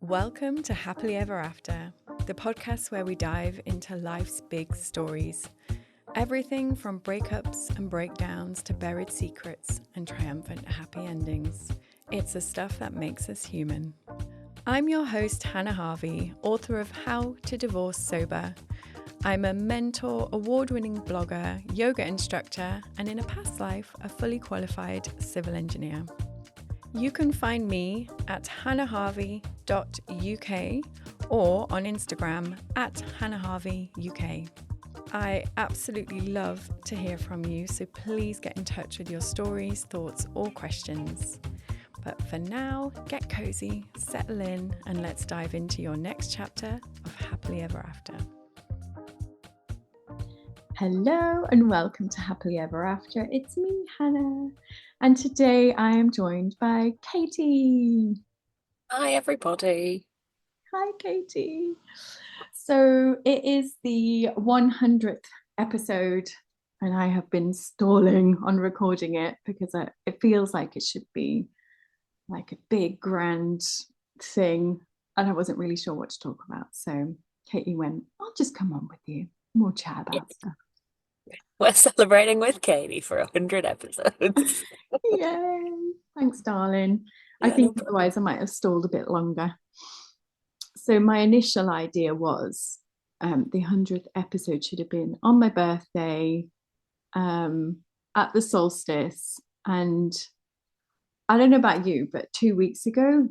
Welcome to Happily Ever After, the podcast where we dive into life's big stories. Everything from breakups and breakdowns to buried secrets and triumphant happy endings. It's the stuff that makes us human. I'm your host, Hannah Harvey, author of How to Divorce Sober. I'm a mentor, award-winning blogger, yoga instructor, and in a past life, a fully qualified civil engineer. You can find me at hannahharvey.uk or on Instagram at hannahharveyuk. I absolutely love to hear from you, so please get in touch with your stories, thoughts, or questions. But for now, get cozy, settle in, and let's dive into your next chapter of Happily Ever After. Hello and welcome to Happily Ever After. It's me, Hannah, and today I am joined by Katie. Hi, everybody. Hi, Katie. So it is the 100th episode, and I have been stalling on recording it because it feels like it should be like a big, grand thing, and I wasn't really sure what to talk about. So Katie went, I'll just come on with you and we'll chat about stuff. We're celebrating with Katie for 100 episodes. Yay. Thanks, darling. I Yeah, think no problem. otherwise I might have stalled a bit longer. So my initial idea was the 100th episode should have been on my birthday, at the solstice. And I don't know about you, but 2 weeks ago,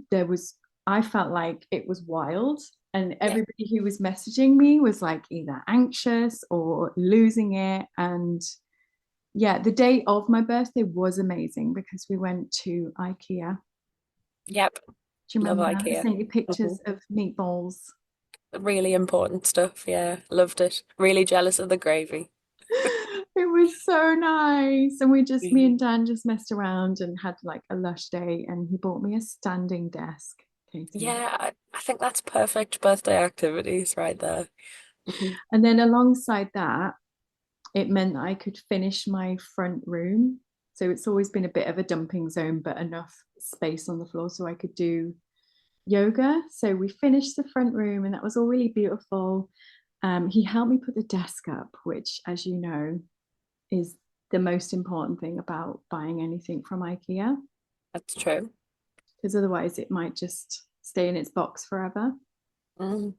I felt like it was wild. And Yeah, everybody who was messaging me was like either anxious or losing it. And yeah, the day of my birthday was amazing because we went to IKEA. yep. Do you Love remember? I IKEA. sent you pictures Mhm. of meatballs. Really important stuff. Yeah, loved it. Really jealous of the gravy. It was so nice. And me Mhm. and Dan just messed around and had like a lush day. And he bought me a standing desk, Katie. Yeah, I think that's perfect birthday activities right there. Mhm. And then alongside that, it meant that I could finish my front room. So it's always been a bit of a dumping zone, but enough space on the floor so I could do yoga. So we finished the front room and that was all really beautiful. He helped me put the desk up, which, as you know, is the most important thing about buying anything from IKEA, That's true. because otherwise it might just stay in its box forever. Mm.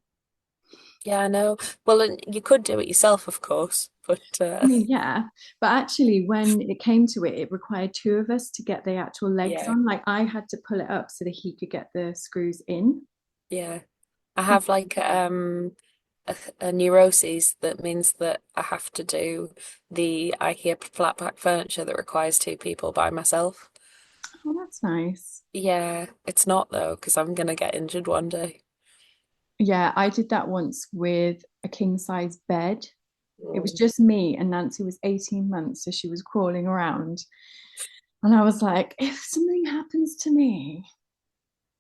Yeah, I know. Well, and you could do it yourself, of course, but I mean, yeah, but actually, when it came to it, it required two of us to get the actual legs yeah, on. Like I had to pull it up so that he could get the screws in. yeah. I have like a neuroses that means that I have to do the IKEA flat pack furniture that requires two people by myself. Oh, that's nice. Yeah, it's not though, because I'm gonna get injured one day. Yeah, I did that once with a king size bed. It was Mm. just me, and Nancy was 18 months, so she was crawling around. And I was like, if something happens to me,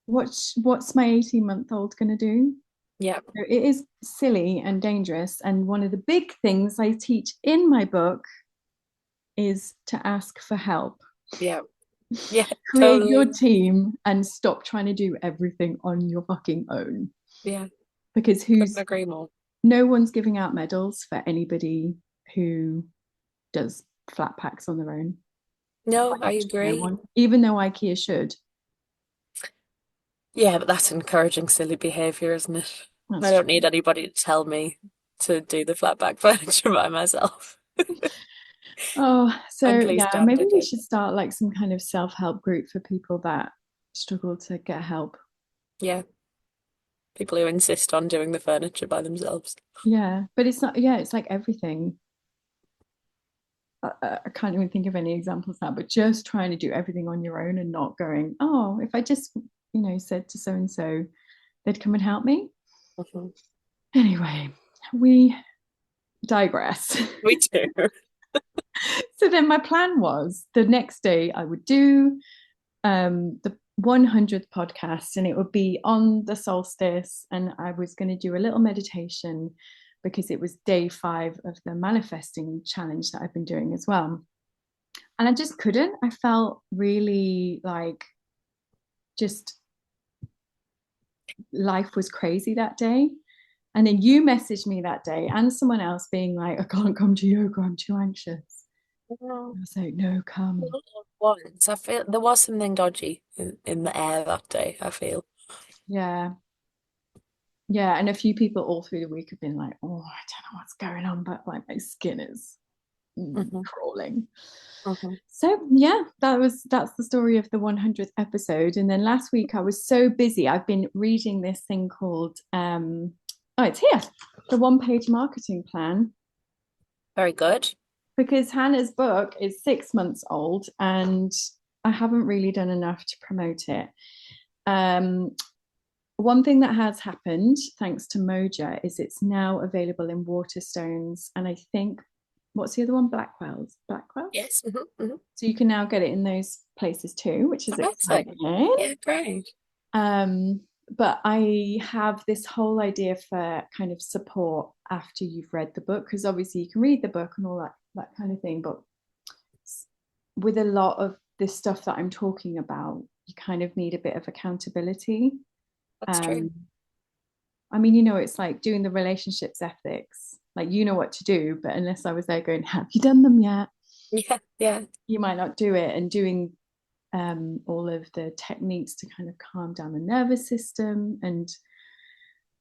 what's my 18-month-old going to do? Yeah, So it is silly and dangerous. And one of the big things I teach in my book is to ask for help. yeah, yeah, Create your totally. team and stop trying to do everything on your fucking own. Yeah, Because couldn't agree more. no one's giving out medals for anybody who does flat packs on their own. No, I No agree. one, even though IKEA should. Yeah, but that's encouraging silly behavior, isn't it? I That's don't need true. anybody to tell me to do the flat pack furniture by myself. Oh, I'm so pleased yeah, to have maybe it we in. should start like some kind of self-help group for people that struggle to get help. Yeah, people who insist on doing the furniture by themselves. Yeah, but it's not, yeah, it's like everything. I can't even think of any examples now, but just trying to do everything on your own and not going, oh, if I just, said to so and so, they'd come and help me. Mhm. Anyway, we digress. We do. So then my plan was the next day I would do the 100th podcast and it would be on the solstice and I was going to do a little meditation because it was day 5 of the manifesting challenge that I've been doing as well. And I just couldn't. I felt really like just life was crazy that day. And then you messaged me that day and someone else being like, I can't come to yoga, I'm too anxious. No, I was like, no, come. not once. I feel there was something dodgy in the air that day, I feel. Yeah. Yeah. And a few people all through the week have been like, oh, I don't know what's going on, but like my skin is Hmm. crawling. Hmm. So yeah, that's the story of the 100th episode. And then last week I was so busy. I've been reading this thing called oh, it's here, the one-page marketing plan, Very good. because Hannah's book is 6 months old and I haven't really done enough to promote it. Um, One thing that has happened, thanks to Moja, is it's now available in Waterstones and I think what's the other one? Blackwell's. Blackwell's. Yes. Hmm. Hmm. So you can now get it in those places too, which is Amazing. exciting. Yeah, great. Um, but I have this whole idea for kind of support after you've read the book, because obviously you can read the book and all that kind of thing, but with a lot of this stuff that I'm talking about, you kind of need a bit of accountability. That's true. Um, I mean, you know, it's like doing the relationships ethics. Like you know what to do, but unless I was there going, have you done them yet? Yeah, yeah. You might not do it. And doing all of the techniques to kind of calm down the nervous system. And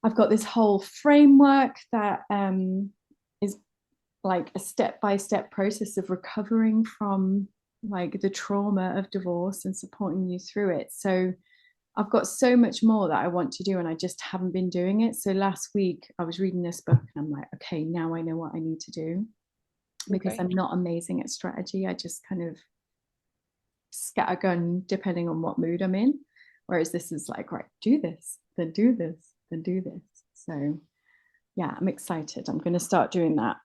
I've got this whole framework that is like a step-by-step process of recovering from like the trauma of divorce and supporting you through it. So I've got so much more that I want to do and I just haven't been doing it. So last week I was reading this book and I'm like, okay, now I know what I need to do, because Great. I'm not amazing at strategy. I just kind of scattergun depending on what mood I'm in. Whereas this is like, right, do this, then do this, then do this. So yeah, I'm excited. I'm going to start doing that,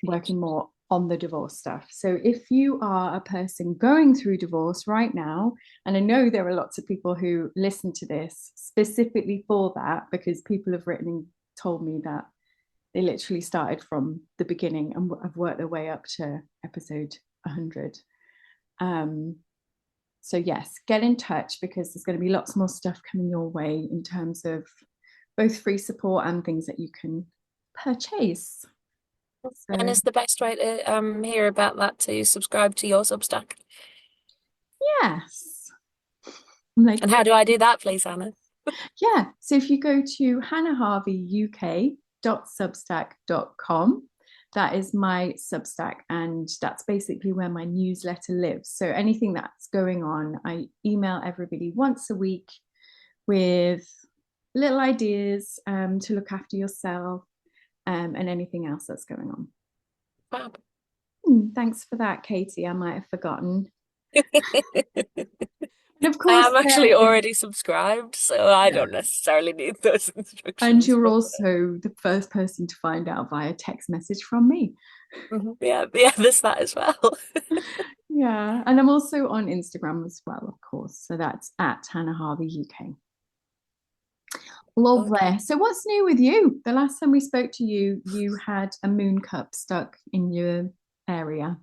working more on the divorce stuff. So if you are a person going through divorce right now, and I know there are lots of people who listen to this specifically for that, because people have written and told me that they literally started from the beginning and have worked their way up to episode 100. Um, so yes, get in touch because there's going to be lots more stuff coming your way in terms of both free support and things that you can purchase. And So is the best way to hear about that to subscribe to your Substack? yes, I'm like, And how do I do that, please, Anna? yeah. So if you go to hannahharveyuk.substack.com, that is my Substack, and that's basically where my newsletter lives. So anything that's going on, I email everybody once a week with little ideas to look after yourself, and anything else that's going on. Fab. Thanks for that, Katie. I might have forgotten. And of I course, am there actually is, already subscribed, so I yeah. don't necessarily need those And instructions. you're But also the first person to find out via text message from me. mhm, yeah, yeah, there's that as well. Yeah. And I'm also on Instagram as well, of course. So that's at Hannah Harvey UK. Good. Lovely. So what's new with you? The last time we spoke to you, you had a moon cup stuck in your area.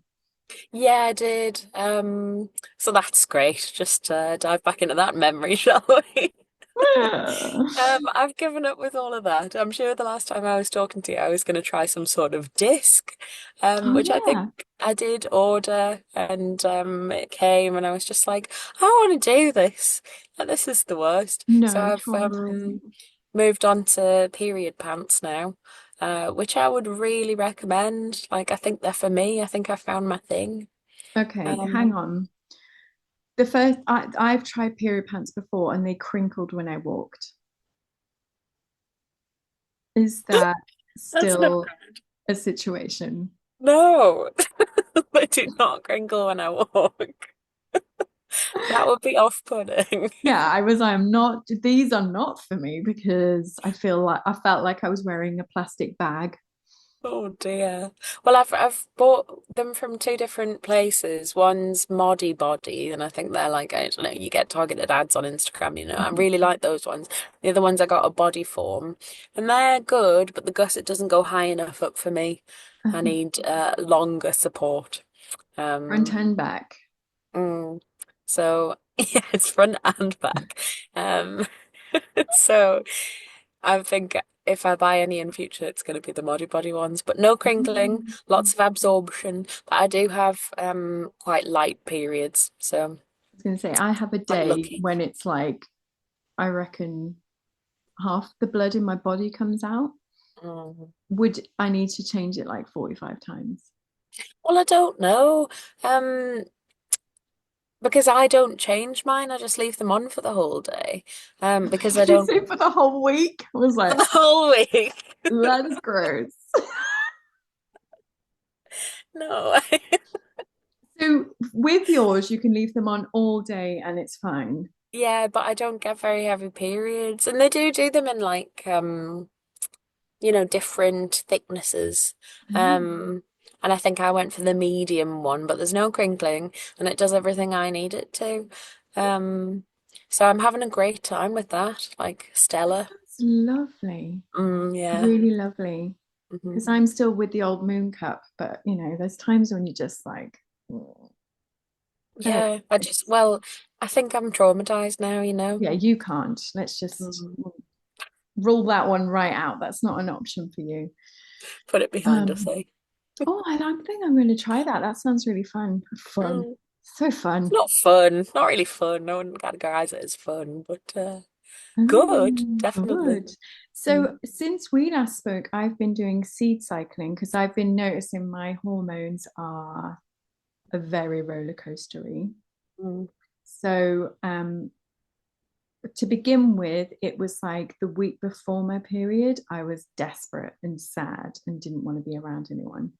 Yeah, I did. So that's great. Just dive back into that memory, shall we? I've given up with all of that. I'm sure the last time I was talking to you, I was going to try some sort of disc, Oh which I yeah. think I did order, and it came, and I was just like, I want to do this. Like, this is the worst. So No, I've traumatizing. moved on to period pants now, which I would really recommend. Like, I think they're for me. I think I found my thing. Okay, hang Um, on. The first I've tried period pants before and they crinkled when I walked. Is that that's not still a situation? no. They do not crinkle when I walk. That would be off-putting. Yeah, I'm not, these are not for me because I felt like I was wearing a plastic bag. Oh dear. Well, I've bought them from two different places. One's Moddy Body, and I think they're like, I don't know, you get targeted ads on Instagram, you know. I Mhm. really like those ones. The other ones I got a body form, and they're good, but the gusset doesn't go high enough up for me. I need longer support. Front Um, and back. mm. So yeah, it's front and back. Um, So I think if I buy any in future, it's going to be the Modi Body ones, but no crinkling, Mm. lots of absorption. But I do have quite light periods, so I was going to say, I have a quite day lucky. when it's like, I reckon half the blood in my body comes out. Mm. Would I need to change it like 45 times? Well, I don't know. Um, because I don't change mine, I just leave them on for the whole day. Because I You don't say for the whole week? I was for like, the whole week. that is gross. No. So with yours, you can leave them on all day and it's fine. Yeah, but I don't get very heavy periods. And they do them in like different thicknesses. Mm. Um, and I think I went for the medium one, but there's no crinkling and it does everything I need it to. Um, so I'm having a great time with that, like That Stella. sounds lovely. Yeah. Really lovely. Because Hmm. I'm still with the old moon cup, but there's times when you just like, "Mm, I don't Yeah, I just, it's well, I think I'm traumatized now. yeah, you can't. Let's just Mhm. rule that one right out. That's not an option for you. Put it behind us, Um, eh? oh, I think I'm going to try that. That sounds really fun. Fun. Mm. So It's fun. not fun, not really fun. No one categorizes it as fun, but good, definitely. Good. Mm. So, since we last spoke, I've been doing seed cycling because I've been noticing my hormones are a very roller coastery. Mm. So, to begin with, it was like the week before my period, I was desperate and sad and didn't want to be around anyone.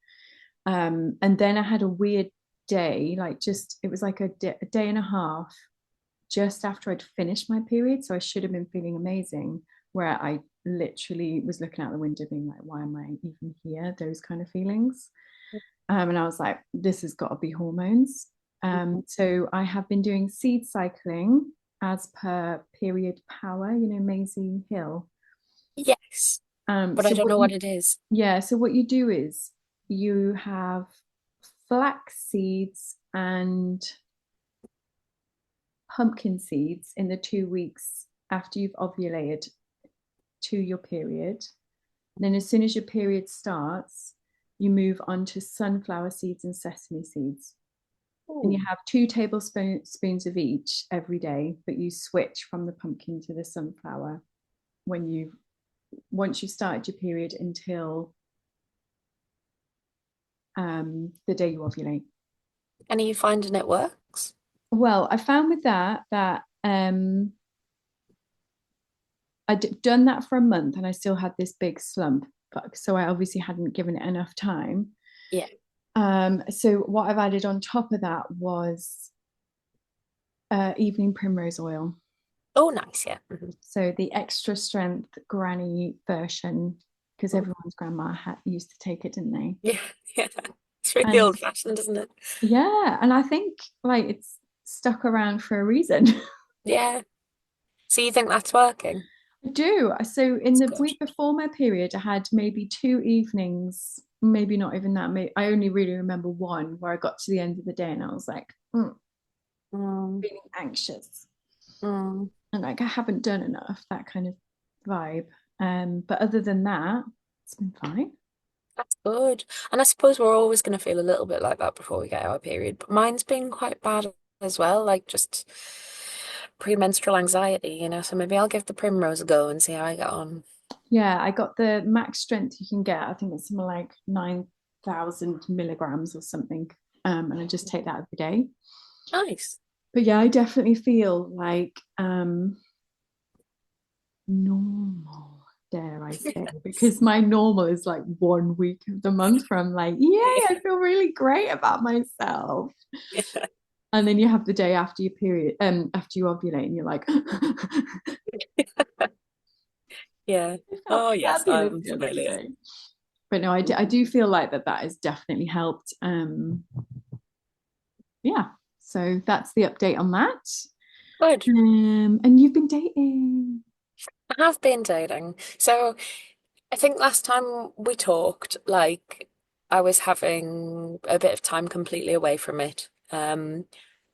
And then I had a weird day, like just it was like a day and a half just after I'd finished my period. So I should have been feeling amazing, where I literally was looking out the window being like, why am I even here? Those kind of feelings. And I was like, this has got to be hormones. So I have been doing seed cycling as per period power, Maisie Hill. Yes, but I So don't what know what you, it is. yeah, so what you do is you have flax seeds and pumpkin seeds in the 2 weeks after you've ovulated to your period. Then, as soon as your period starts, you move on to sunflower seeds and sesame seeds. And you Ooh. have 2 tablespoons of each every day, but you switch from the pumpkin to the sunflower when you once you've started your period until the day you ovulate. And are you finding it works? Well, I found with that I'd done that for a month and I still had this big slump, so I obviously hadn't given it enough time. Yeah. So what I've added on top of that was evening primrose oil. Oh, nice. Yeah. Mhm. So the extra strength granny version, because Oh, everyone's grandma used to take it, didn't they? yeah. Yeah. It's really And old-fashioned, isn't it? yeah, and I think like it's stuck around for a reason. Yeah. So you think that's working? I do. So in It's the good. week before my period, I had maybe 2 evenings, maybe not even that. I only really remember one where I got to the end of the day and I was like, Mm, feeling anxious mm. and like I haven't done enough, that kind of vibe. But other than that, it's been fine. That's good. And I suppose we're always going to feel a little bit like that before we get our period. But mine's been quite bad as well, like just premenstrual anxiety. So maybe I'll give the primrose a go and see how I get on. Yeah, I got the max strength you can get. I think it's something like 9,000 milligrams or something. And I just take that every day. Nice. But yeah, I definitely feel like normal, dare I say, because my normal is like 1 week of the month where I'm like, yay, I feel really great about myself. Yeah. And then you have the day after your period, after you ovulate, and you're like, I Yeah. felt Oh, yes, fabulous I'm the other familiar. day. But no, I do feel like that has definitely helped. Yeah, so that's the update on that. Good. And you've been dating. I have been dating. So I think last time we talked, like I was having a bit of time completely away from it.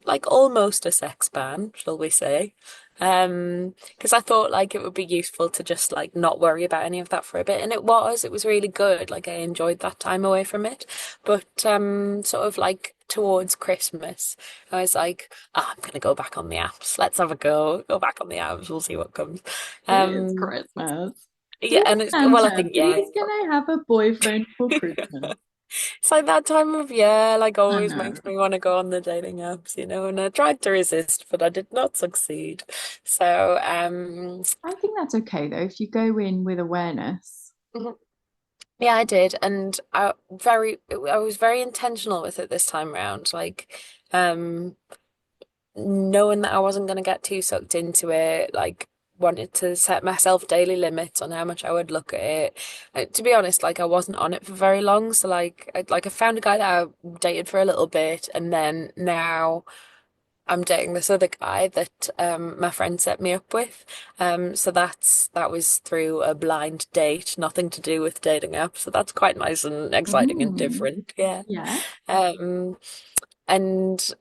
Like almost a sex ban, shall we say. Because I thought like it would be useful to just like not worry about any of that for a bit, and it was really good. Like I enjoyed that time away from it. But sort of like towards Christmas, I was like, I'm gonna go back on the apps. Let's have a go back on the apps. We'll see what comes. It is Um, Christmas. yeah, Dear and it's well, I Santa, think yeah, who's gonna have a boyfriend for Christmas? it's like that time of year. Like I always know. makes me want to go on the dating apps, and I tried to resist, but I did not succeed. So I think that's okay though, if you go in with awareness. mhm. Yeah, I did, and I was very intentional with it this time round. Like, um, knowing that I wasn't going to get too sucked into it, like wanted to set myself daily limits on how much I would look at it. To be honest, like I wasn't on it for very long, so I found a guy that I dated for a little bit, and then now I'm dating this other guy that my friend set me up with. So that was through a blind date, nothing to do with dating apps. So that's quite nice and exciting and Mm, different. Yeah. yeah, Um, and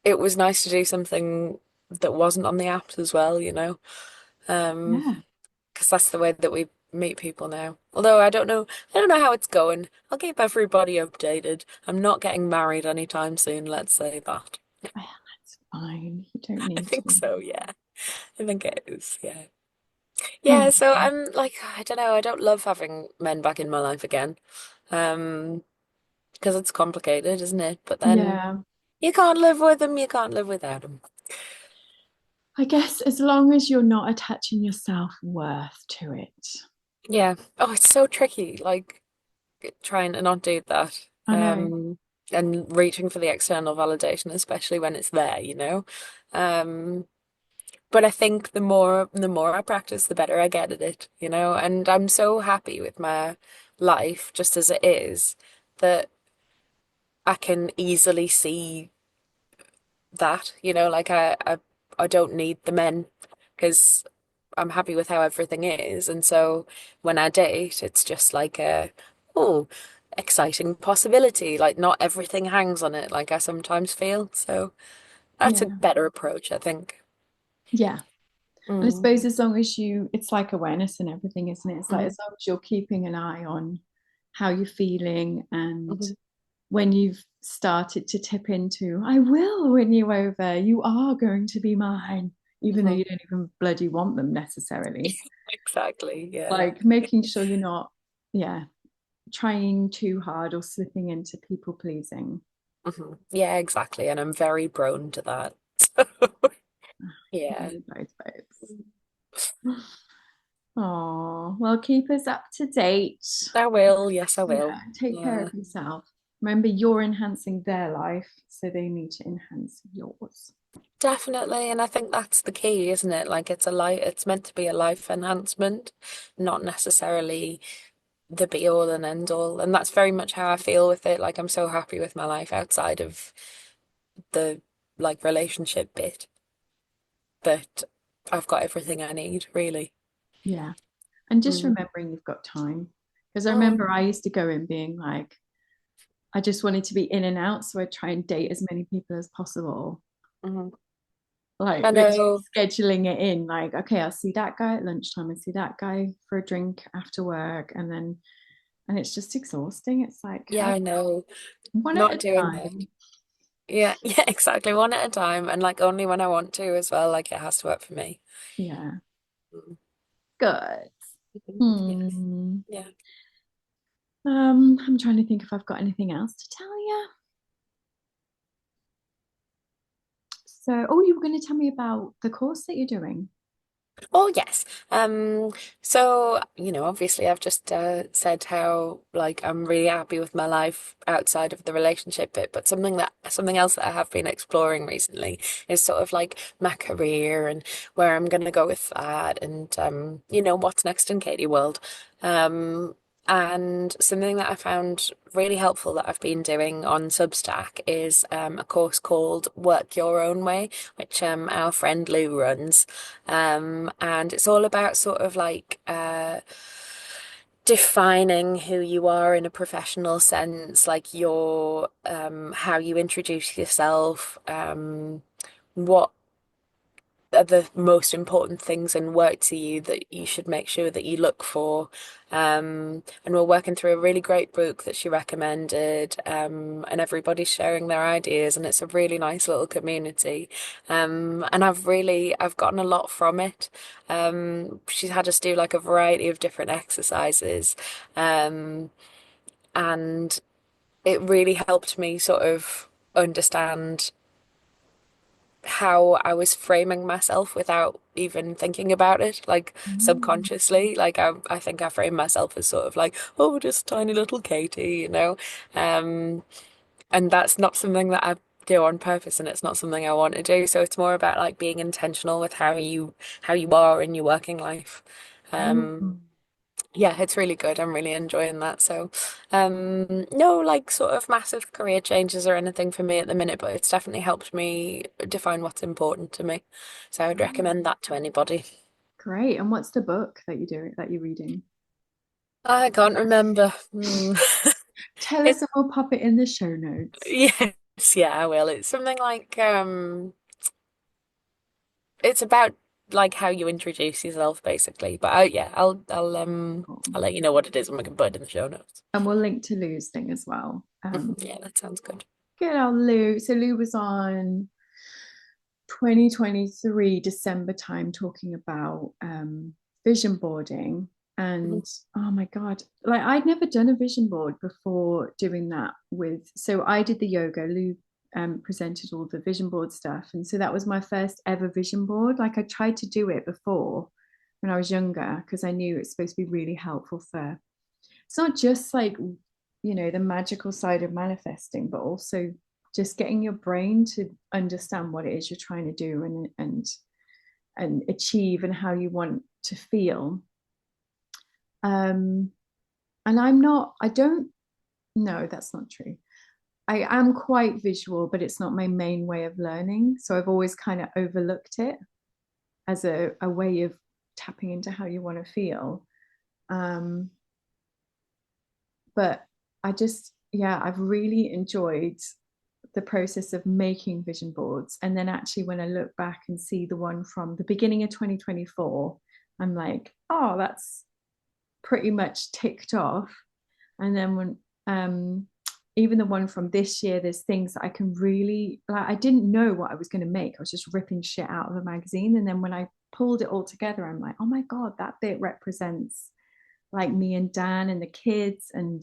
it was nice to do something that wasn't on the apps as well. Um, yeah. because that's the way that we meet people now. Although I don't know how it's going. I'll keep everybody updated. I'm not getting married anytime soon, let's say that. Well, that's fine. You don't I need think to. so, yeah. I think it is, yeah. Yeah, Oh, so I'm like, I don't know, I don't love having men back in my life again. Um, because it's complicated, isn't it? But then yeah. you can't live with them, you can't live without them. I guess as long as you're not attaching your self-worth to it. Yeah. Oh, it's so tricky, like trying to not do that. I know. And reaching for the external validation, especially when it's there. Um, but I think the more I practice, the better I get at it. And I'm so happy with my life just as it is that I can easily see that. Like I don't need the men because I'm happy with how everything is. And so when I date, it's just like oh, exciting possibility. Like not everything hangs on it like I sometimes feel. So that's a Yeah. better approach, I think. Yeah. And I Mm. suppose as long as it's like awareness and everything, isn't it? It's like Mhm. as long as you're keeping an eye on how you're feeling, and Mhm. when you've started to tip into, I will win you over, you are going to be mine, even though Mhm. you don't even bloody want them necessarily. Exactly. Yeah. Like making sure you're not, yeah, trying too hard or slipping into people pleasing. Yeah, exactly. And I'm very prone to that. Yeah. Both ways. Oh, well, keep us up to date. I will. Yes, I Yeah, will. take care Yeah. of yourself. Remember, you're enhancing their life, so they need to enhance yours. Definitely, and I think that's the key, isn't it? Like it's meant to be a life enhancement, not necessarily the be all and end all. And that's very much how I feel with it. Like I'm so happy with my life outside of the like relationship bit, but I've got everything I need, really. Yeah. And just Mm. remembering you've got time. Because I Mm. remember I used to go in being like, I just wanted to be in and out. So I'd try and date as many people as possible. Mhm. Like I literally know. scheduling it in, like, okay, I'll see that guy at lunchtime, I see that guy for a drink after work, and it's just exhausting. It's like Yeah, how I know. one at Not a doing that. time. Yeah, yeah, exactly. One at a time, and like only when I want to as well. Like it has to work for me. Yeah. Mm. Good. Yes. Hmm. Yeah. I'm trying to think if I've got anything else to tell you. So, oh, you were going to tell me about the course that you're doing. Oh yes. So, obviously I've just said how like I'm really happy with my life outside of the relationship bit, but something else that I have been exploring recently is sort of like my career and where I'm gonna go with that and what's next in Katie World. And something that I found really helpful that I've been doing on Substack is a course called Work Your Own Way, which our friend Lou runs. And it's all about sort of like defining who you are in a professional sense, like your how you introduce yourself, what are the most important things in work to you that you should make sure that you look for. And we're working through a really great book that she recommended, and everybody's sharing their ideas, and it's a really nice little community. And I've gotten a lot from it. She's had us do like a variety of different exercises, and it really helped me sort of understand how I was framing myself without even thinking about it, like Mm. subconsciously. Like I think I frame myself as sort of like, oh, just tiny little Katie, you know. Um, and that's not something that I do on purpose, and it's not something I want to do. So it's more about like being intentional with how you are in your working life. Um, Mm. yeah, it's really good. I'm really enjoying that. So, no, like sort of massive career changes or anything for me at the minute, but it's definitely helped me define what's important to me. So I would recommend that to anybody. Great. And what's the book that you're reading? I can't remember. Tell us It, and we'll pop it in the show notes. yes, yeah, I will. It's something like, it's about like how you introduce yourself, basically. But yeah, Cool. I'll let you know what it is, and we can put it in the show notes. And we'll link to Lou's thing as well. Yeah, that sounds good. Good old Lou. So Lou was on 2023 December time talking about vision boarding. Mhm. And oh my God, like I'd never done a vision board before doing that so I did the yoga. Lou presented all the vision board stuff. And so that was my first ever vision board. Like I tried to do it before when I was younger because I knew it's supposed to be really helpful for, it's not just like, the magical side of manifesting, but also just getting your brain to understand what it is you're trying to do and achieve and how you want to feel. um and I don't, no, that's not true. I am quite visual, but it's not my main way of learning, so I've always kind of overlooked it as a way of tapping into how you want to feel. um but yeah, I've really enjoyed the process of making vision boards. And then actually, when I look back and see the one from the beginning of 2024, I'm like, oh, that's pretty much ticked off. And then even the one from this year, there's things that I can really, like, I didn't know what I was going to make. I was just ripping shit out of a magazine. And then when I pulled it all together, I'm like, oh my God, that bit represents like me and Dan and the kids and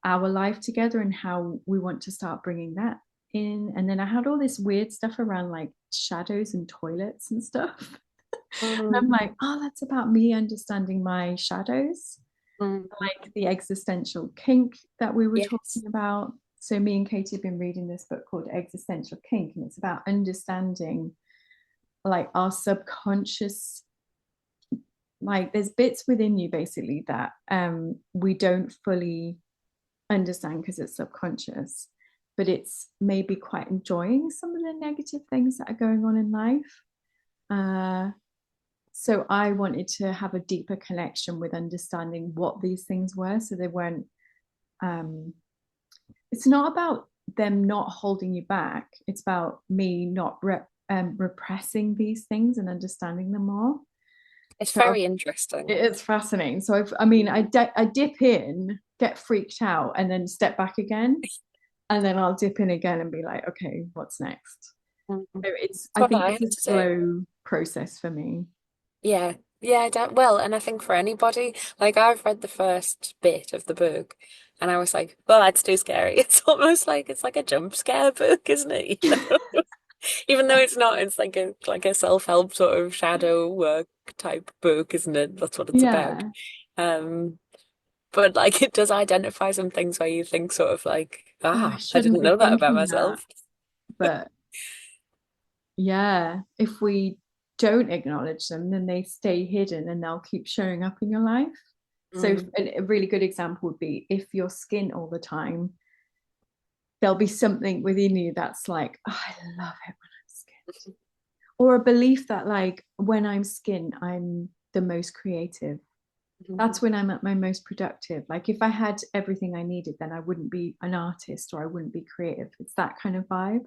our life together and how we want to start bringing that in. And then I had all this weird stuff around like shadows and toilets and stuff. And I'm Mm, like, oh, that's about me understanding my shadows, mm. like the existential kink that we were Yes. talking about. So me and Katie have been reading this book called Existential Kink, and it's about understanding like our subconscious, like there's bits within you basically that we don't fully understand because it's subconscious, but it's maybe quite enjoying some of the negative things that are going on in life. So I wanted to have a deeper connection with understanding what these things were, so they weren't, um, it's not about them not holding you back, it's about me not repressing these things and understanding them more. It's So very interesting. it's fascinating. So I dip in, get freaked out, and then step back again, and then I'll dip in again and be like, okay, what's next? Mm. So it's, That's I what think I it's have a to do. slow process for me. Yeah. Yeah, well, and I think for anybody, like I've read the first bit of the book and I was like, well, that's too scary. It's almost like it's like a jump scare book, isn't it? You know? Even though it's not, it's like a self-help sort of shadow work type book, isn't it? That's what it's about. Yeah. Um, but like it does identify some things where you think sort of like, Oh, I I shouldn't didn't be know that about thinking that, myself. but yeah, if we don't acknowledge them, then they stay hidden and they'll keep showing up in your life. So Mm, a really good example would be if you're skin all the time, there'll be something within you that's like, oh, I love it when I'm skinned. Or a belief that like when I'm skinned, I'm the most creative. mhm. That's when I'm at my most productive. Like if I had everything I needed, then I wouldn't be an artist or I wouldn't be creative. It's that kind of vibe.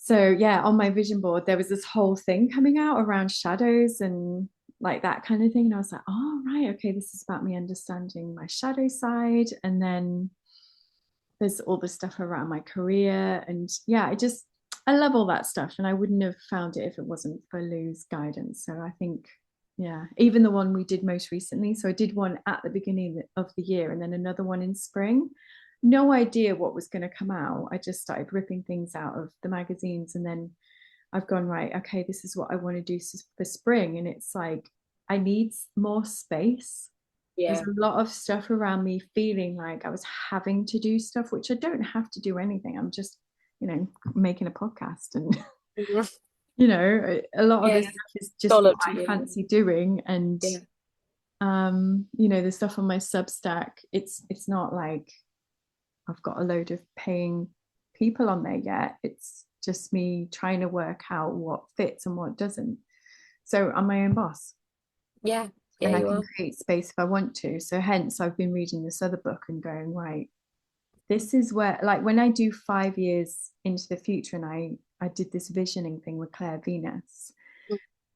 So yeah, on my vision board, there was this whole thing coming out around shadows and like that kind of thing. And I was like, oh, right, okay, this is about me understanding my shadow side. And then there's all the stuff around my career. And yeah, I love all that stuff. And I wouldn't have found it if it wasn't for Lou's guidance. So I think, yeah, even the one we did most recently. So I did one at the beginning of the year and then another one in spring. No idea what was going to come out. I just started ripping things out of the magazines and then I've gone, right, okay, this is what I want to do for spring. And it's like, I need more space. There's Yeah. a lot of stuff around me feeling like I was having to do stuff, which I don't have to do anything. I'm just, making a podcast and, Mhm. a lot of Yeah. this stuff is It's just all what up to I you. fancy doing. And, Yeah. the stuff on my Substack, it's not like I've got a load of paying people on there yet. It's just me trying to work out what fits and what doesn't. So I'm my own boss Yeah. Yeah, and I you can are. create space if I want to. So hence I've been reading this other book and going, right, this is where, like, when I do 5 years into the future and I did this visioning thing with Claire Venus,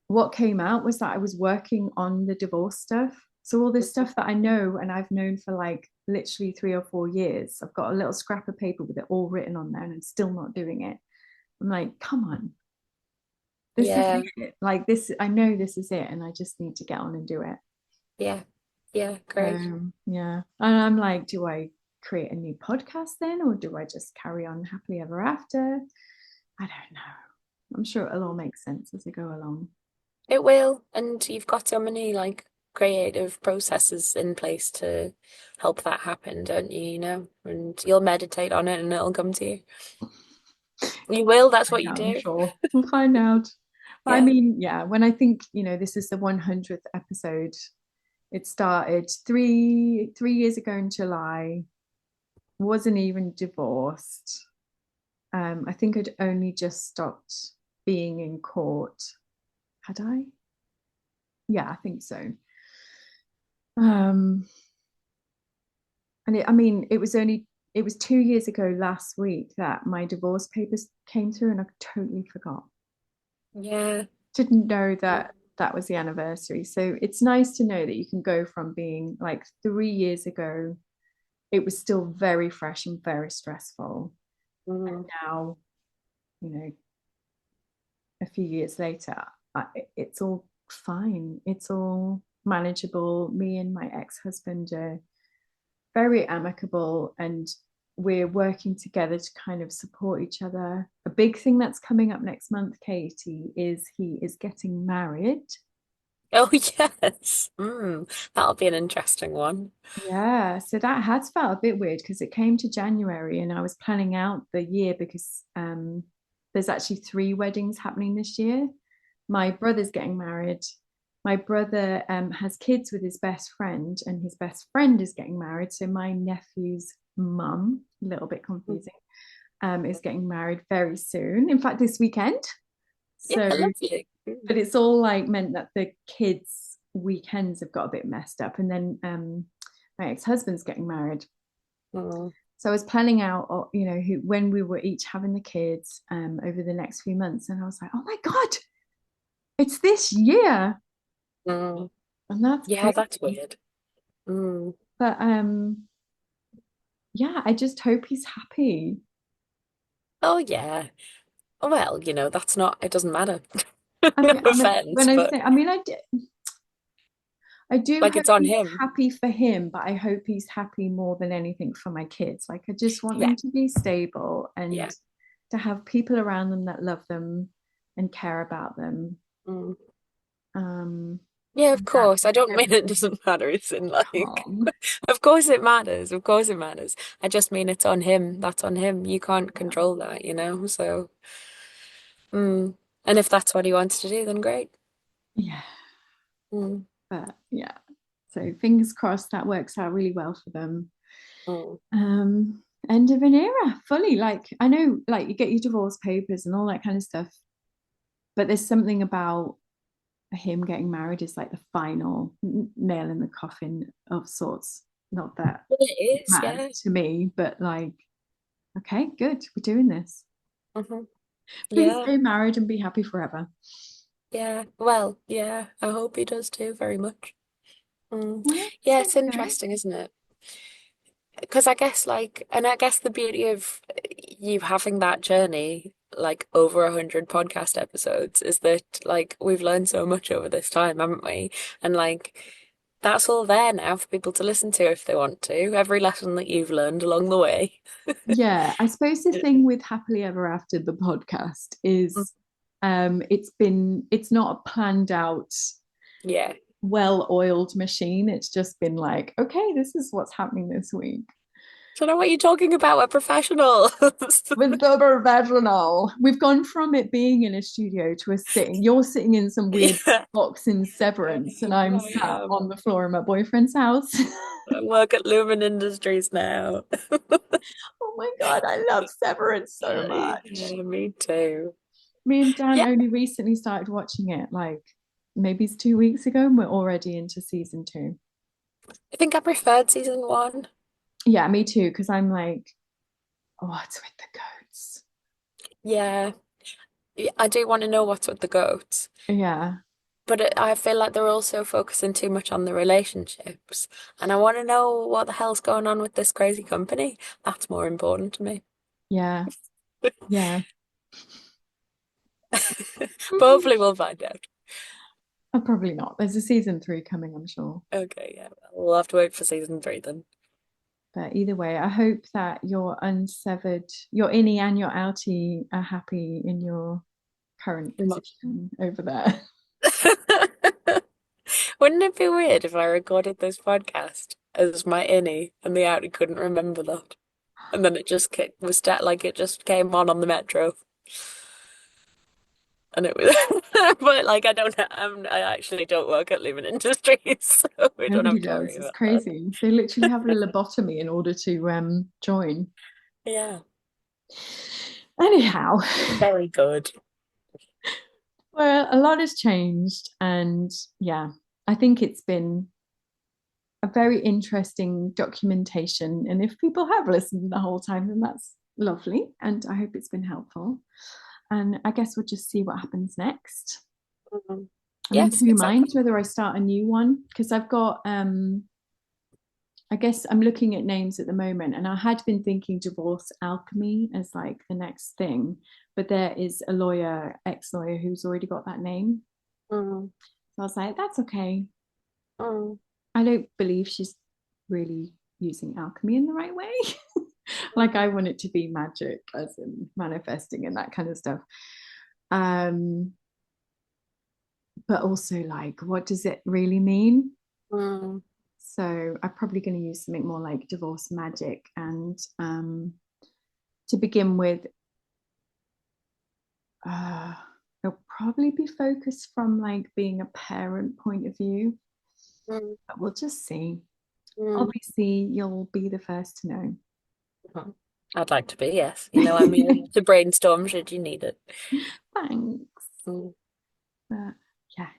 what came out was that I was working on the divorce stuff. So all this stuff that I know and I've known for like literally 3 or 4 years, I've got a little scrap of paper with it all written on there and I'm still not doing it. I'm like, come on, this is Yeah. it. Like this, I know this is it and I just need to get on and do it. Yeah. Yeah. Great. Yeah. And I'm like, do I create a new podcast then or do I just carry on happily ever after? I don't know. I'm sure it'll all make sense as I go along. It will. And you've got so many like creative processes in place to help that happen, don't you? You know, and you'll meditate on it and it'll come to you. You will, that's what Find you out, I'm do. sure. We'll find out. I Yeah. mean, yeah, when I think, this is the 100th episode, it started three years ago in July, wasn't even divorced. I think I'd only just stopped being in court. Had I? Yeah, I think so. Um, and it was 2 years ago last week that my divorce papers came through and I totally forgot. Yeah. Didn't know that that was the anniversary. So it's nice to know that you can go from being like 3 years ago, it was still very fresh and very stressful. And Mm. now, a few years later, it's all fine. It's all manageable. Me and my ex-husband are very amicable and we're working together to kind of support each other. A big thing that's coming up next month, Katie, is he is getting married. Oh, yes. That'll be an interesting one. Yeah, so that has felt a bit weird because it came to January and I was planning out the year because there's actually 3 weddings happening this year. My brother's getting married. My brother has kids with his best friend, and his best friend is getting married. So my nephew's mum, a little bit confusing, is getting married very soon. In fact, this weekend. Yeah, So, lovely. but it's all like meant that the kids' weekends have got a bit messed up, and then my ex-husband's getting married. Mm. So I was planning out, when we were each having the kids over the next few months, and I was like, oh my god, it's this year, Mm. and that's Yeah, crazy. that's weird. Mm. But yeah, I just hope he's happy. Oh, yeah. Well, that's not, it doesn't matter. I No mean, offense, when I but say, I do like hope it's on he's him. happy for him, but I hope he's happy more than anything for my kids. Like, I just want Yeah, them to be stable and yeah. to have people around them that love them and care about them. Mm. Um, Yeah, of and that's course. I don't mean it everything. doesn't matter. It's in like, Calm. of course it matters. Of course it matters. I just mean it's on him. That's on him. You can't Yeah. control that, So, mm. And if that's what he wants to do, then great. Yeah. Mm. But yeah. So fingers crossed that works out really well for them. Mm. End of an era, fully. Like, I know, like, you get your divorce papers and all that kind of stuff, but there's something about him getting married is like the final nail in the coffin of sorts. Not that Well, it it is, matters yeah. to me, but like, okay, good, we're doing this. Hmm. Please Yeah. stay married and be happy forever. Yeah. Well, yeah, I hope he does too, very much. Mm. Well, Yeah, there it's we go. interesting, isn't it? Because I guess and I guess the beauty of you having that journey, like over 100 podcast episodes, is that like we've learned so much over this time, haven't we? And like that's all there now for people to listen to if they want to. Every lesson that you've learned along the way. Yeah, I suppose the thing with Happily Ever After the podcast is it's not a planned out, Yeah. well-oiled machine. It's just been like, okay, this is what's happening this week. So know what you're talking about. We're professionals. With the professional. We've gone from it being in a studio to a sitting. You're sitting in some weird Yeah, box in Severance, and I'm I sat am. on the floor in my boyfriend's house. I work at Lumen Industries now. Oh my God, I love Severance so much. Yeah, me too. Me and Dan Yeah, only recently started watching it, like maybe it's 2 weeks ago, and we're already into season 2. I think I preferred season 1. Yeah, me too, because I'm like, oh, what's with the goats? Yeah, I do want to know what's with the goats, Yeah, but I feel like they're also focusing too much on the relationships, and I want to know what the hell's going on with this crazy company. That's more important to me. yeah, yeah. But hopefully we'll find out. Oh, probably not. There's a season 3 coming, I'm sure. Okay, yeah, we'll have to wait for season 3 then. But either way, I hope that your unsevered, your innie and your outie are happy in your current position over there. Wouldn't it be weird if I recorded this podcast as my innie and the outie couldn't remember that? And then it just like it just came on the metro. And it was, but like I actually don't work at Lumen Industries, so we don't Nobody have to does. worry It's about that. crazy. They literally have a lobotomy in order to join. Yeah, Anyhow, very good. well, a lot has changed, and yeah, I think it's been a very interesting documentation. And if people have listened the whole time, then that's lovely, and I hope it's been helpful. And I guess we'll just see what happens next. Mhm. I'm in Yes, two exactly. minds whether I start a new one because I've got I guess I'm looking at names at the moment, and I had been thinking divorce alchemy as like the next thing, but there is a lawyer, ex-lawyer, who's already got that name. Mm, So I was like, that's okay. mm, I don't believe she's really using alchemy in the right way. Like I want it to be magic, as in manifesting and that kind of stuff. Um, but also like, what does it really mean? mm. So I'm probably going to use something more like divorce magic. And to begin with, it'll probably be focused from like being a parent point of view. Mm, But we'll just see. mm. Obviously, you'll be the first to know. Mhm. I'd like to be, yes. I'm here to brainstorm should you need it. Thanks. Mm. But yeah,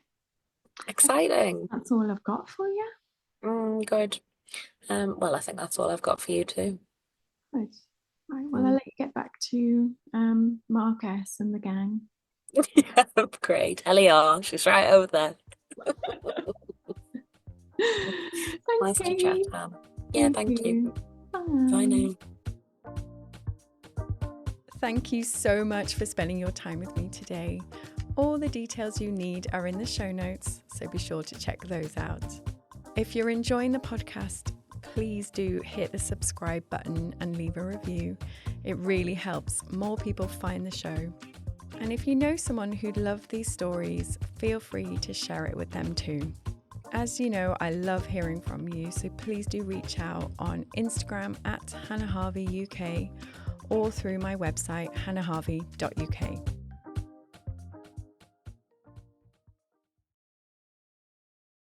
Exciting. that's all I've got for you. Good. Well, I think that's all I've got for you too. Right. Right. Well, I'll let you get back to Mark S and the gang. Yeah, great. Ellie, she's right over there. Thanks, Nice to chat, Katie. Hannah. Yeah, Thank thank you. you. Bye Bye. now. Thank you so much for spending your time with me today. All the details you need are in the show notes, so be sure to check those out. If you're enjoying the podcast, please do hit the subscribe button and leave a review. It really helps more people find the show. And if you know someone who'd love these stories, feel free to share it with them too. As you know, I love hearing from you, so please do reach out on Instagram at Hannah Harvey UK or through my website hannahharvey.uk.